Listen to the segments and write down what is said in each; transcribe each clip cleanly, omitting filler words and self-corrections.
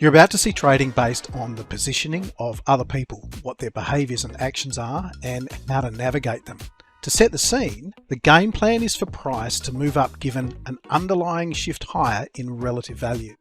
You're about to see trading based on the positioning of other people, what their behaviors and actions are, and how to navigate them. To set the scene, the game plan is for price to move up given an underlying shift higher in relative value.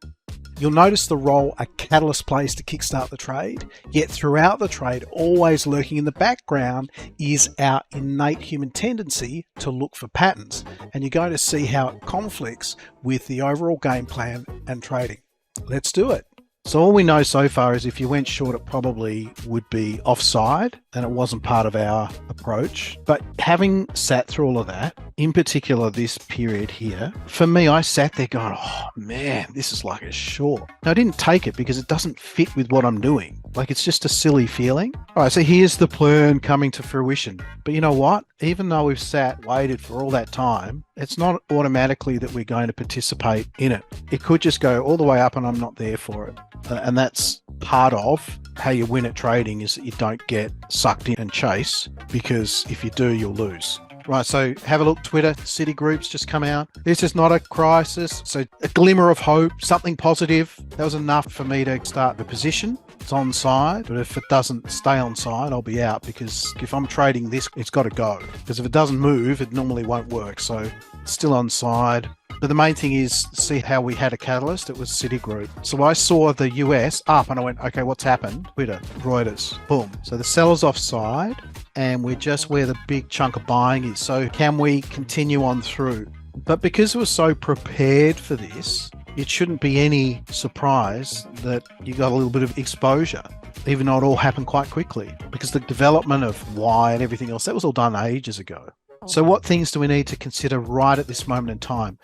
You'll notice the role a catalyst plays to kickstart the trade, yet throughout the trade, always lurking in the background is our innate human tendency to look for patterns, and you're going to see how it conflicts with the overall game plan and trading. Let's do it. So all we know so far is if you went short, it probably would be offside and it wasn't part of our approach. But having sat through all of that, in particular this period here, for me, I sat there going, oh man, this is like a short. Now I didn't take it because it doesn't fit with what I'm doing. Like it's just a silly feeling. All right, so here's the plan coming to fruition. But you know what? Even though we've waited for all that time, it's not automatically that we're going to participate in it. It could just go all the way up and I'm not there for it. And that's part of how you win at trading, is that you don't get sucked in and chase, because if you do, you'll lose. Right, so have a look. Twitter, Citigroup's just come out. This is not a crisis. So a glimmer of hope, something positive. That was enough for me to start the position. It's on side, but if it doesn't stay on side, I'll be out, because if I'm trading this, it's got to go. Because if it doesn't move, it normally won't work. So it's still on side. But the main thing is, see how we had a catalyst. It was Citigroup. So I saw the US up and I went, okay, what's happened? Twitter, Reuters, boom. So the seller's offside and we're just where the big chunk of buying is. So can we continue on through? But because we're so prepared for this, it shouldn't be any surprise that you got a little bit of exposure, even though it all happened quite quickly, because the development of why and everything else, that was all done ages ago. So what things do we need to consider right at this moment in time?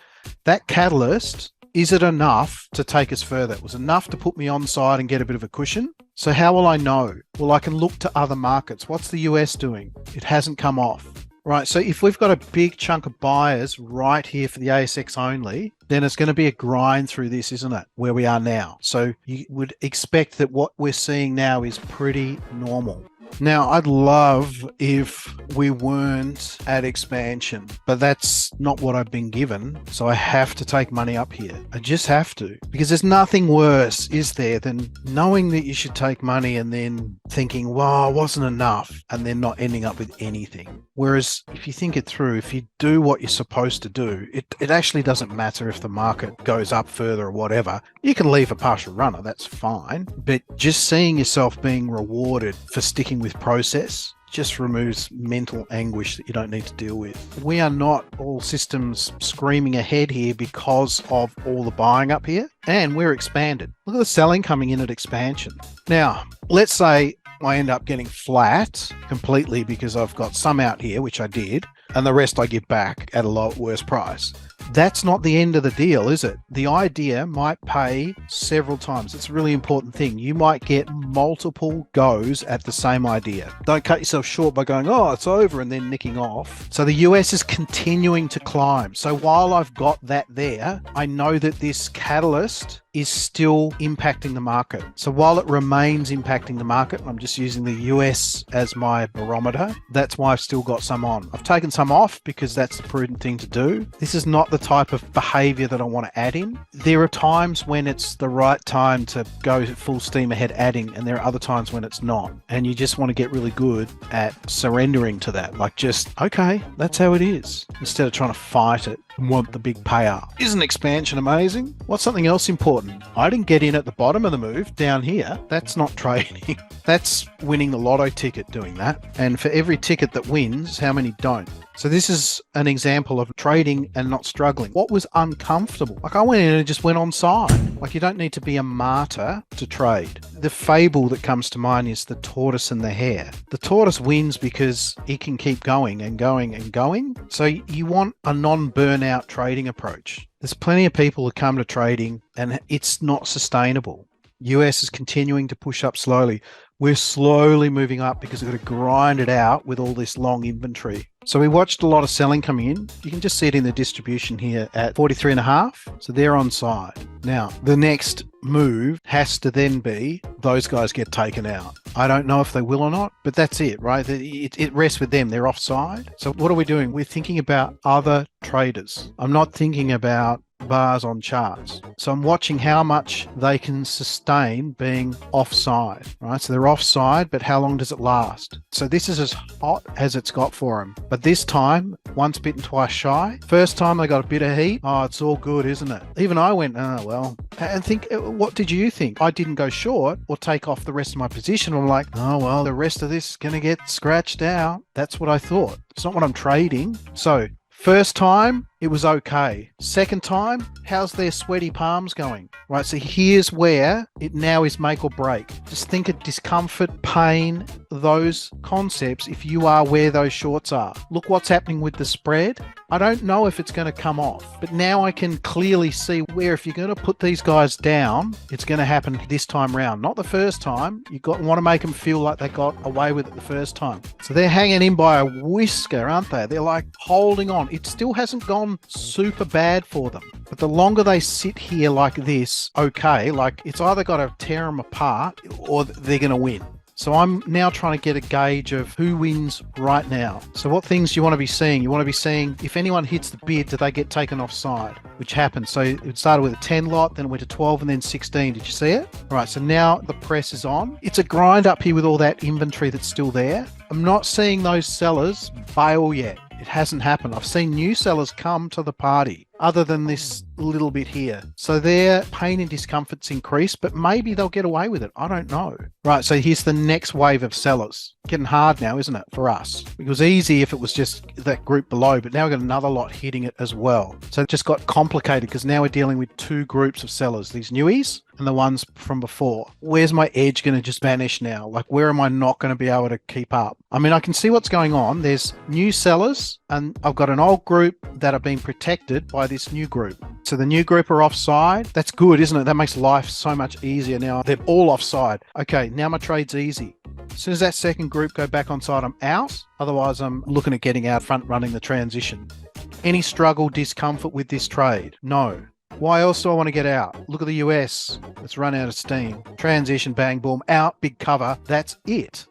That catalyst, is it enough to take us further? It was enough to put me on side and get a bit of a cushion. So how will I know? Well, I can look to other markets. What's the US doing? It hasn't come off. Right, so if we've got a big chunk of buyers right here for the ASX only, then it's going to be a grind through this, isn't it, where we are now? So you would expect that what we're seeing now is pretty normal. Now, I'd love if we weren't at expansion, but that's not what I've been given. So I have to take money up here. I just have to, because there's nothing worse, is there, than knowing that you should take money and then thinking, well, it wasn't enough, and then not ending up with anything. Whereas if you think it through, if you do what you're supposed to do, it actually doesn't matter if the market goes up further or whatever. You can leave a partial runner, that's fine. But just seeing yourself being rewarded for sticking with process just removes mental anguish that you don't need to deal with. We are not all systems screaming ahead here because of all the buying up here, and we're expanded. Look at the selling coming in at expansion. Now, let's say I end up getting flat completely because I've got some out here, which I did, and the rest I give back at a lot worse price. That's not the end of the deal, is it? The idea might pay several times. It's a really important thing. You might get multiple goes at the same idea. Don't cut yourself short by going, oh, it's over, and then nicking off. So the US is continuing to climb. So while I've got that there, I know that this catalyst is still impacting the market. So while it remains impacting the market, I'm just using the US as my barometer, that's why I've still got some on. I've taken some off because that's the prudent thing to do. This is not the type of behavior that I want to add in. There are times when it's the right time to go full steam ahead adding, and there are other times when it's not. And you just want to get really good at surrendering to that. Like just, okay, that's how it is, instead of trying to fight it and want the big payout. Isn't expansion amazing? What's something else important? I didn't get in at the bottom of the move down here. That's not trading. That's winning the lotto ticket doing that. And for every ticket that wins, how many don't? So this is an example of trading and not struggling. What was uncomfortable? Like I went in and just went on side. Like you don't need to be a martyr to trade. The fable that comes to mind is the tortoise and the hare. The tortoise wins because he can keep going and going and going. So you want a non-burnout trading approach. There's plenty of people who come to trading and it's not sustainable. US is continuing to push up slowly. We're slowly moving up because we've got to grind it out with all this long inventory. So we watched a lot of selling coming in. You can just see it in the distribution here at 43.5. So they're on side. Now, the next move has to then be those guys get taken out. I don't know if they will or not, but that's it, right? It rests with them. They're offside. So what are we doing? We're thinking about other traders. I'm not thinking about bars on charts. So I'm watching how much they can sustain being offside, right? So they're offside, but how long does it last? So this is as hot as it's got for them. But this time, once bitten, twice shy. First time they got a bit of heat. Oh, it's all good, isn't it? Even I went, oh, well. And think, what did you think? I didn't go short or take off the rest of my position. I'm like, oh, well, the rest of this is going to get scratched out. That's what I thought. It's not what I'm trading. So first time, it was okay. Second time, how's their sweaty palms going? Right, so here's where it now is make or break. Just think of discomfort, pain, those concepts if you are where those shorts are. Look what's happening with the spread. I don't know if it's going to come off, but now I can clearly see where if you're going to put these guys down, it's going to happen this time round. Not the first time. You want to make them feel like they got away with it the first time. So they're hanging in by a whisker, aren't they? They're like holding on. It still hasn't gone super bad for them. But the longer they sit here like this, okay, like it's either got to tear them apart or they're going to win. So I'm now trying to get a gauge of who wins right now. So what things do you want to be seeing? You want to be seeing if anyone hits the bid, do they get taken offside? Which happens. So it started with a 10 lot, then it went to 12 and then 16. Did you see it? All right, so now the press is on. It's a grind up here with all that inventory that's still there. I'm not seeing those sellers bail yet. It hasn't happened. I've seen new sellers come to the party other than this little bit here. So their pain and discomfort's increased, but maybe they'll get away with it. I don't know. Right, so here's the next wave of sellers. Getting hard now, isn't it, for us? It was easy if it was just that group below, but now we've got another lot hitting it as well. So it just got complicated because now we're dealing with two groups of sellers, these newies and the ones from before. Where's my edge going to just vanish now? Like, where am I not going to be able to keep up? I mean, I can see what's going on. There's new sellers and I've got an old group that are being protected by this new group. So the new group are offside. That's good, isn't it? That makes life so much easier now. They're all offside. Okay, now my trade's easy. As soon as that second group go back onside, I'm out. Otherwise, I'm looking at getting out front, running the transition. Any struggle, discomfort with this trade? No. Why else do I want to get out? Look at the US. It's run out of steam. Transition, bang, boom, out, big cover. That's it.